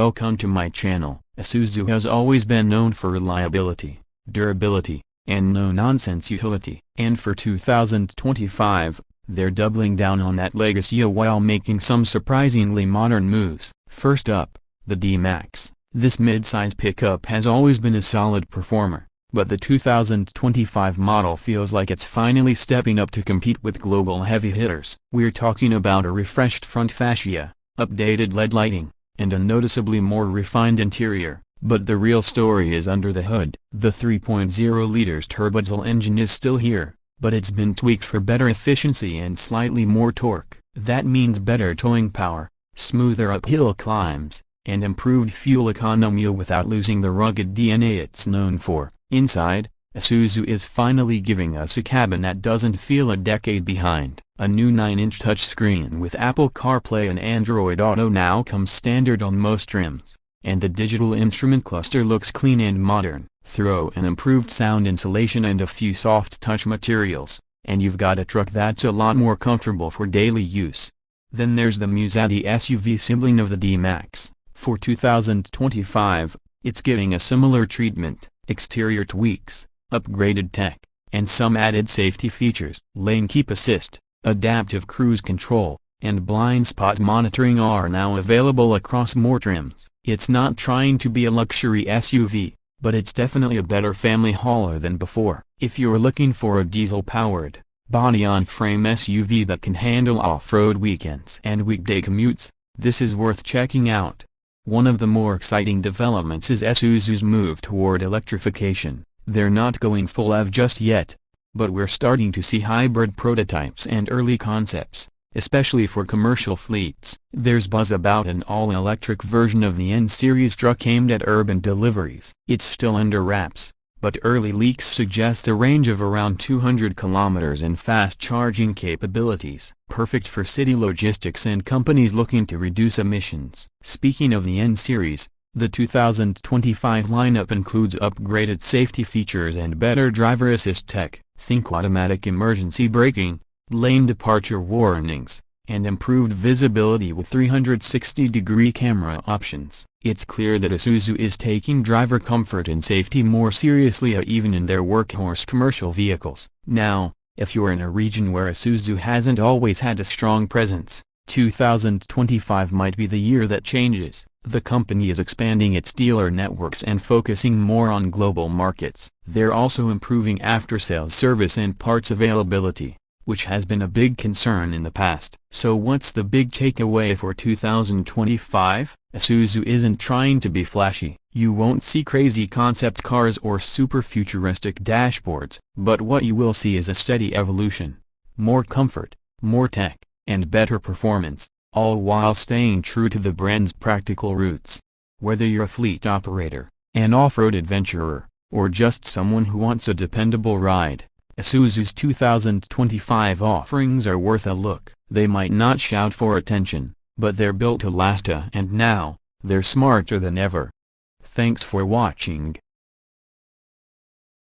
welcome to my channel. Isuzu has always been known for reliability, durability, and no-nonsense utility. And for 2025, they're doubling down on that legacy while making some surprisingly modern moves. First up, the D-MAX. This mid-size pickup has always been a solid performer, but the 2025 model feels like it's finally stepping up to compete with global heavy hitters. We're talking about a refreshed front fascia, updated LED lighting, and a noticeably more refined interior. But the real story is under the hood. The 3.0 turbodiesel engine is still here, but it's been tweaked for better efficiency and slightly more torque. That means better towing power, smoother uphill climbs, and improved fuel economy without losing the rugged DNA it's known for. Inside, Isuzu is finally giving us a cabin that doesn't feel a decade behind. A new 9-inch touchscreen with Apple CarPlay and Android Auto now comes standard on most trims, and the digital instrument cluster looks clean and modern. Throw an improved sound insulation and a few soft touch materials, and you've got a truck that's a lot more comfortable for daily use. Then there's the Isuzu SUV sibling of the D-MAX. For 2025, it's getting a similar treatment: exterior tweaks, upgraded tech, and some added safety features. Lane keep assist, adaptive cruise control, and blind spot monitoring are now available across more trims. It's not trying to be a luxury SUV, but it's definitely a better family hauler than before. If you're looking for a diesel-powered, body-on-frame SUV that can handle off-road weekends and weekday commutes, this is worth checking out. One of the more exciting developments is Isuzu's move toward electrification. They're not going full EV just yet, but we're starting to see hybrid prototypes and early concepts, especially for commercial fleets. There's buzz about an all-electric version of the N-Series truck aimed at urban deliveries. It's still under wraps, but early leaks suggest a range of around 200 kilometers and fast charging capabilities, perfect for city logistics and companies looking to reduce emissions. Speaking of the N-Series, the 2025 lineup includes upgraded safety features and better driver assist tech. Think automatic emergency braking, lane departure warnings, and improved visibility with 360-degree camera options. It's clear that Isuzu is taking driver comfort and safety more seriously even in their workhorse commercial vehicles. Now, if you're in a region where Isuzu hasn't always had a strong presence, 2025 might be the year that changes. The company is expanding its dealer networks and focusing more on global markets. They're also improving after-sales service and parts availability, which has been a big concern in the past. So what's the big takeaway for 2025? Isuzu isn't trying to be flashy. You won't see crazy concept cars or super futuristic dashboards, but what you will see is a steady evolution. More comfort, more tech, and better performance, all while staying true to the brand's practical roots. Whether you're a fleet operator, an off-road adventurer, or just someone who wants a dependable ride, Isuzu's 2025 offerings are worth a look. They might not shout for attention, but they're built to last, and now, they're smarter than ever. Thanks for watching.